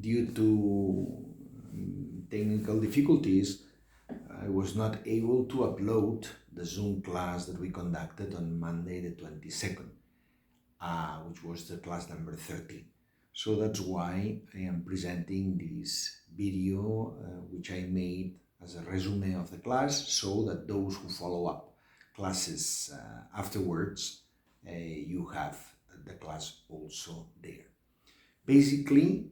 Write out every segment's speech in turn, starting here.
due to technical difficulties, I was not able to upload the Zoom class that we conducted on Monday the 22nd, which was the class number 30. So that's why I am presenting this video, which I made as a resume of the class, so that those who follow up classes afterwards, you have the class also there. Basically,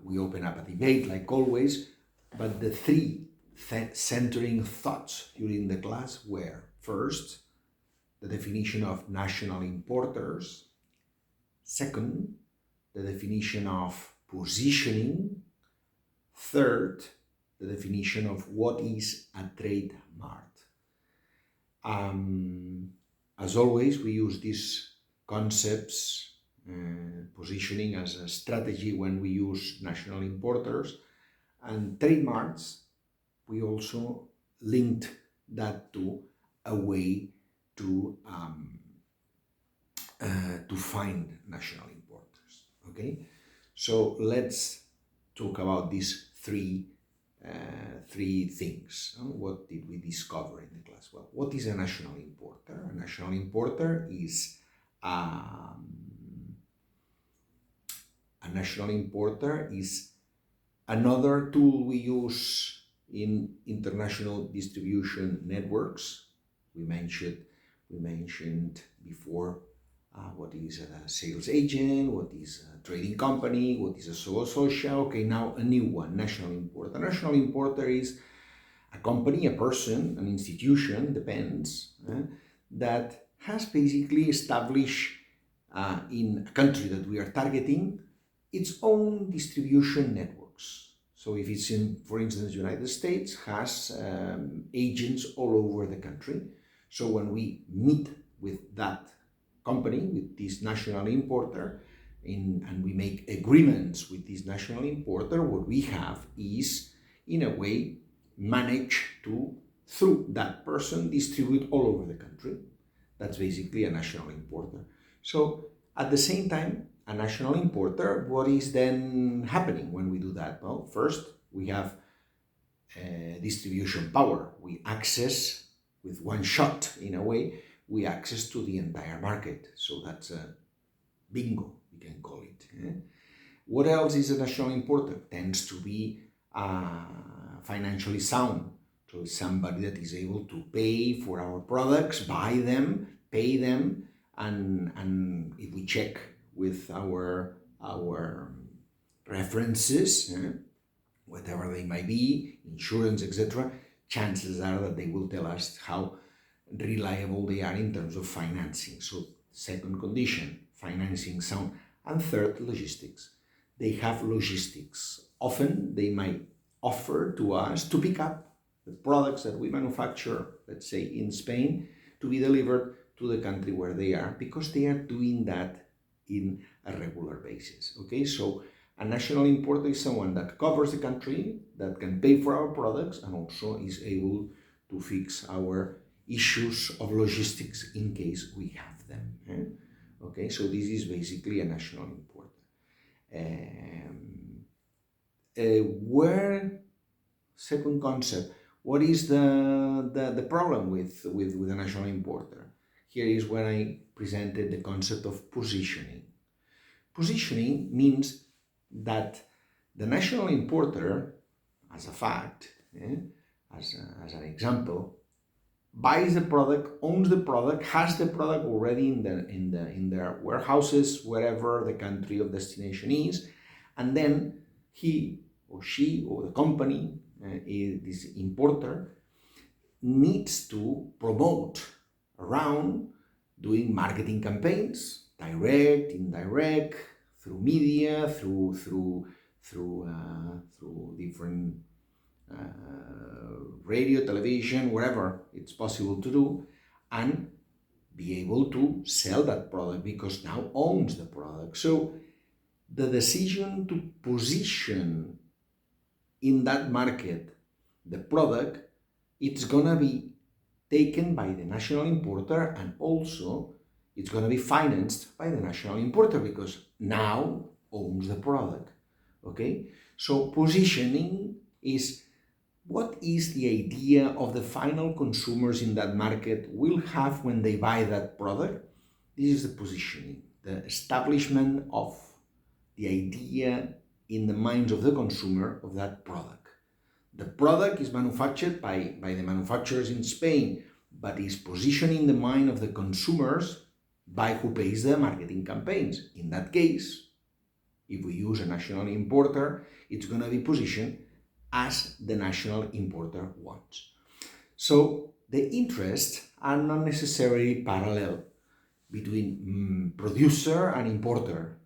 we open up a debate like always, but the three centering thoughts during the class were: first, the definition of national importers; second, the definition of positioning; third, the definition of what is a trade mart. As always, we use these concepts, positioning as a strategy when we use national importers, and trade marts, we also linked that to a way to find national importers. Okay, so let's talk about these three things. What did we discover in the class? Well, what is a national importer? A national importer is another tool we use in international distribution networks. We mentioned before what is a sales agent, what is a trading company, what is a solo social. Okay, now a new one, national importer. A national importer is a company, a person, an institution, depends, that has basically established in a country that we are targeting its own distribution networks. So if it's in, for instance, the United States, has agents all over the country. So when we meet with that company, with this national importer, and we make agreements with this national importer, what we have is, in a way, manage to, through that person, distribute all over the country. That's basically a national importer. So at the same time, a national importer, what is then happening when we do that? Well, first, we have distribution power. We access, with one shot, in a way, we access to the entire market. So that's a bingo, we can call it. What else is a national importer? Tends to be financially sound. So it's somebody that is able to pay for our products, buy them, pay them, and if we check with our references, whatever they might be, insurance, etc., chances are that they will tell us how reliable they are in terms of financing. So second condition, financing sound. And third, logistics. They have logistics. Often they might offer to us to pick up the products that we manufacture, let's say in Spain, to be delivered to the country where they are, because they are doing that in a regular basis. Okay, so a national importer is someone that covers the country, that can pay for our products, and also is able to fix our issues of logistics in case we have them. Okay, so this is basically a national importer. Second concept, what is the problem with a national importer? Here is where I presented the concept of positioning. Positioning means that the national importer, as a fact, as an example, buys the product, owns the product, has the product already in their warehouses, wherever the country of destination is, and then he or she or the company, this importer, needs to promote around, doing marketing campaigns, direct, indirect, through media, through different radio, television, wherever it's possible to do, and be able to sell that product because now owns the product. So the decision to position in that market the product, it's gonna be taken by the national importer, and also it's gonna be financed by the national importer because now owns the product. Okay, so positioning is what is the idea of the final consumers in that market will have when they buy that product. This is the positioning, the establishment of the idea in the minds of the consumer of that product. The product is manufactured by the manufacturers in Spain, but is positioned in the mind of the consumers by who pays the marketing campaigns. In that case, if we use a national importer, it's going to be positioned as the national importer wants. So the interests are not necessarily parallel between producer and importer.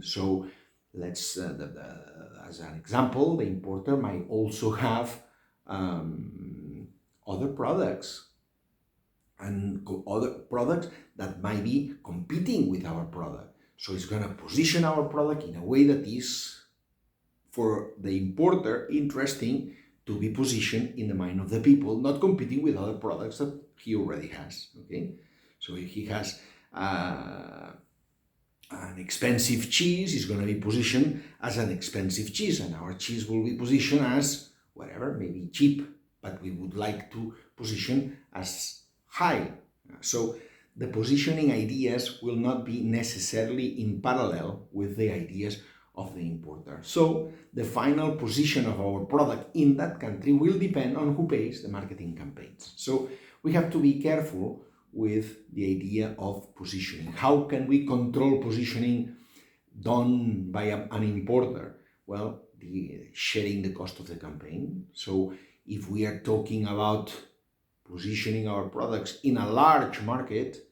So let's, as an example, the importer might also have other products and other products that might be competing with our product. So it's going to position our product in a way that is, for the importer, interesting to be positioned in the mind of the people, not competing with other products that he already has. Okay, so if he has an expensive cheese, is going to be positioned as an expensive cheese, and our cheese will be positioned as whatever, maybe cheap, but we would like to position as high. So the positioning ideas will not be necessarily in parallel with the ideas of the importer. So the final position of our product in that country will depend on who pays the marketing campaigns. So we have to be careful with the idea of positioning. How can we control positioning done by an importer? Well, sharing the cost of the campaign. So if we are talking about positioning our products in a large market,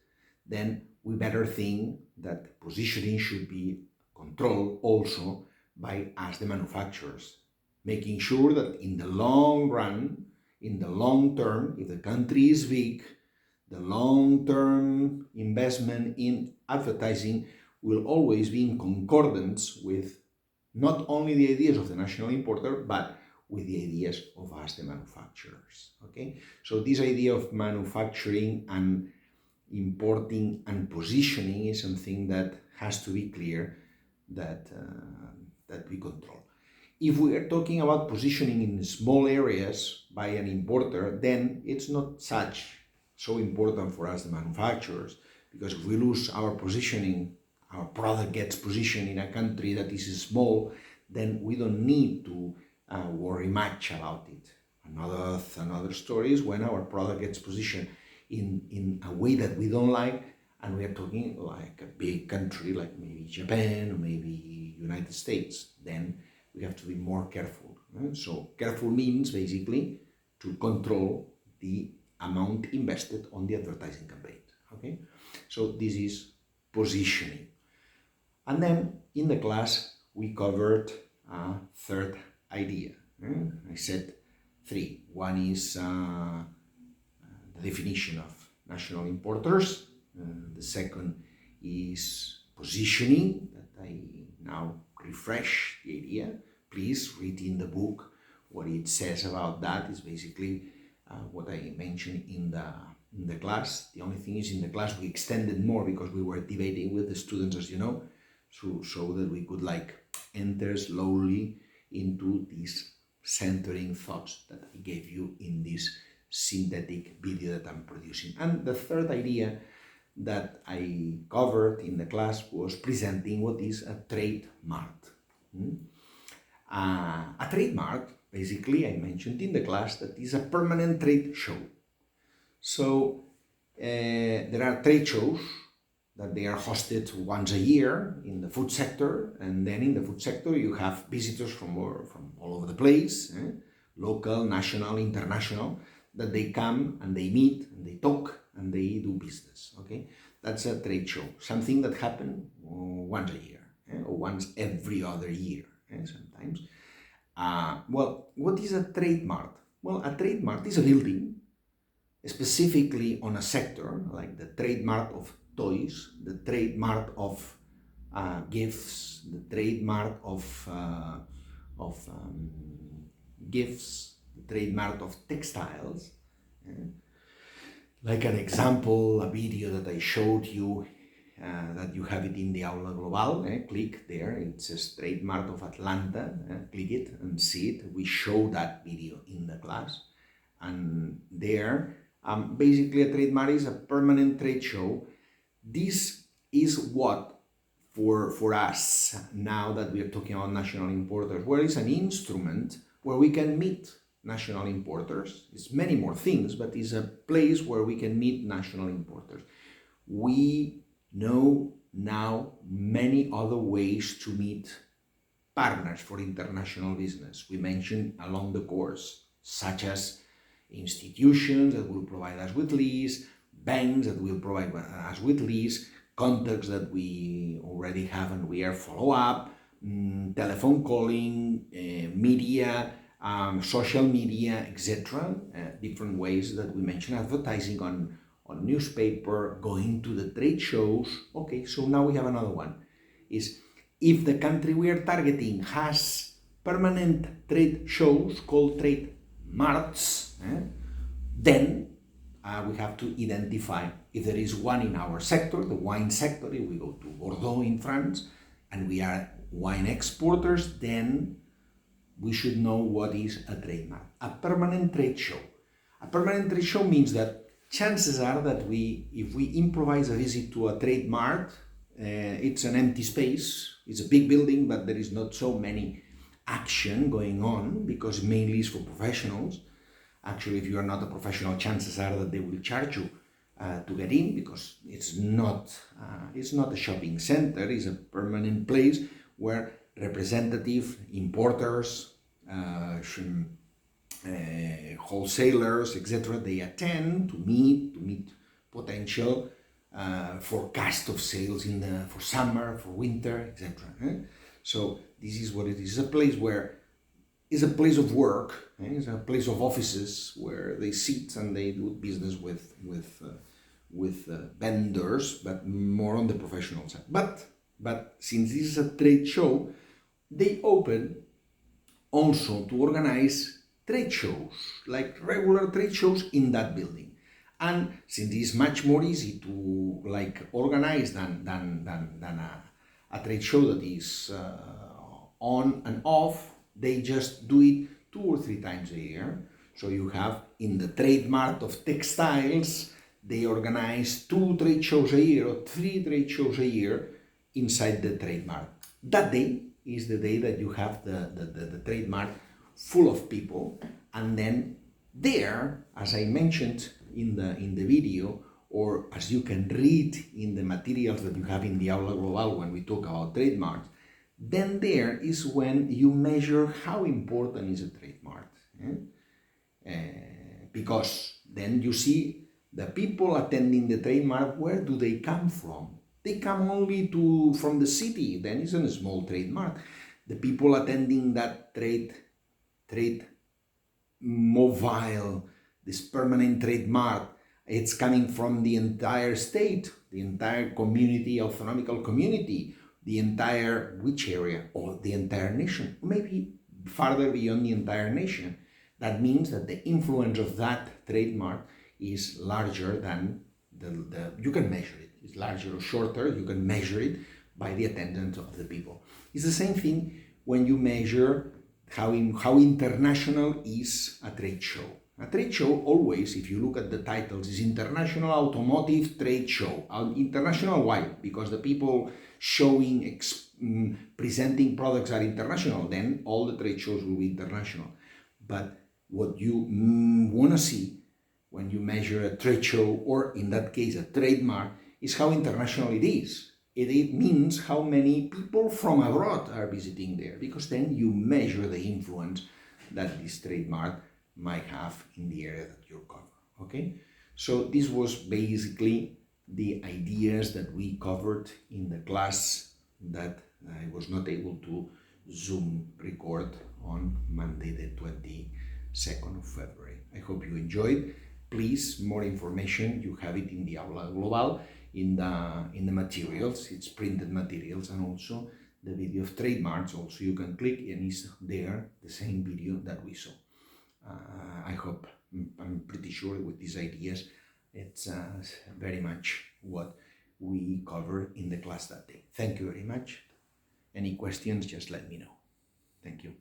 then we better think that positioning should be controlled also by us, the manufacturers, making sure that in the long run, in the long term, if the country is big, the long-term investment in advertising will always be in concordance with not only the ideas of the national importer, but with the ideas of us, the manufacturers. Okay, so this idea of manufacturing and importing and positioning is something that has to be clear that we control. If we are talking about positioning in small areas by an importer, then it's not so important for us, the manufacturers, because if we lose our positioning, our product gets positioned in a country that is small, then we don't need to worry much about it. Another story is when our product gets positioned in a way that we don't like, and we are talking like a big country, like maybe Japan or maybe United States, then we have to be more careful. So careful means basically to control the amount invested on the advertising campaign. Okay, so this is positioning. And then in the class we covered a third idea. I said three. One is the definition of national importers. The second is positioning, that I now refresh the idea. Please read in the book what it says about that. Is basically what I mentioned in the class. The only thing is, in the class we extended more because we were debating with the students, as you know, so that we could enter slowly into these centering thoughts that I gave you in this synthetic video that I'm producing. And the third idea that I covered in the class was presenting what is a trade mart. A trade mart, basically, I mentioned in the class, that is a permanent trade show. So there are trade shows that they are hosted once a year in the food sector, and then in the food sector you have visitors from all over the place, local, national, international, that they come and they meet and they talk and they do business. Okay, that's a trade show, something that happens once a year, or once every other year, sometimes. Well, what is a trade mart? Well, a trade mart is a building specifically on a sector, like the trade mart of toys, the trade mart of gifts, the trade mart of gifts, the trade mart of textiles. Like an example, a video that I showed you that you have it in the Aula Global. Click there, it says Trade Mart of Atlanta. Click it and see it. We show that video in the class. And there, basically a trade mart is a permanent trade show. This is what, for us, now that we are talking about national importers, where is an instrument where we can meet national importers. It's many more things, but it's a place where we can meet national importers. We know now many other ways to meet partners for international business. We mentioned along the course, such as institutions that will provide us with leads, banks that will provide us with leads, contacts that we already have and we are follow up, telephone calling, media, social media, etc. Different ways that we mentioned, advertising on newspaper, going to the trade shows. Okay, so now we have another one. Is if the country we are targeting has permanent trade shows called trade marts, then we have to identify if there is one in our sector, the wine sector. If we go to Bordeaux in France and we are wine exporters, then we should know what is a trade mart. A permanent trade show. A permanent trade show means that chances are that if we improvise a visit to a trade mart, it's an empty space. It's a big building, but there is not so many action going on because mainly it's for professionals. Actually, if you are not a professional, chances are that they will charge you to get in because it's not a shopping center. It's a permanent place where representative importers, wholesalers, etc. They attend to meet potential forecast of sales for summer, for winter, etc. So this is what it is. It's a place where it's a place of work. It's a place of offices where they sit and they do business with vendors, but more on the professional side. But since this is a trade show, they open also to organize trade shows, like regular trade shows in that building. And since it's much more easy to organize than a trade show that is on and off, they just do it 2 or 3 times a year. So you have in the trade mart of textiles, they organize 2 trade shows a year or 3 trade shows a year inside the trade mart. That day is the day that you have the trade mart full of people, and then there, as I mentioned in the video, or as you can read in the materials that you have in the Aula Global when we talk about trade marts, then there is when you measure how important is a trade mart. Because then you see the people attending the trade mart, where do they come from? They come only from the city, then it's a small trade mart. The people attending that trade mobile, this permanent trade mart, it's coming from the entire state, the entire community, autonomical community, the entire which area, or the entire nation, maybe farther beyond the entire nation. That means that the influence of that trade mart is larger than you can measure it. It's larger or shorter, you can measure it by the attendance of the people. It's the same thing when you measure how international is a trade show. A trade show always, if you look at the titles, is International Automotive Trade Show. International, why? Because the people showing, presenting products are international, then all the trade shows will be international. But what you want to see when you measure a trade show, or in that case a trade mart, is how international it is. It means how many people from abroad are visiting there, because then you measure the influence that this trade mart might have in the area that you cover. Okay, so this was basically the ideas that we covered in the class that I was not able to Zoom record on Monday the 22nd of February. I hope you enjoyed. Please, more information, you have it in the Aula Global, in the materials. It's printed materials, and also the video of trade marts. Also, you can click and it's there, the same video that we saw. I hope, I'm pretty sure with these ideas, it's very much what we cover in the class that day. Thank you very much. Any questions, just let me know. Thank you.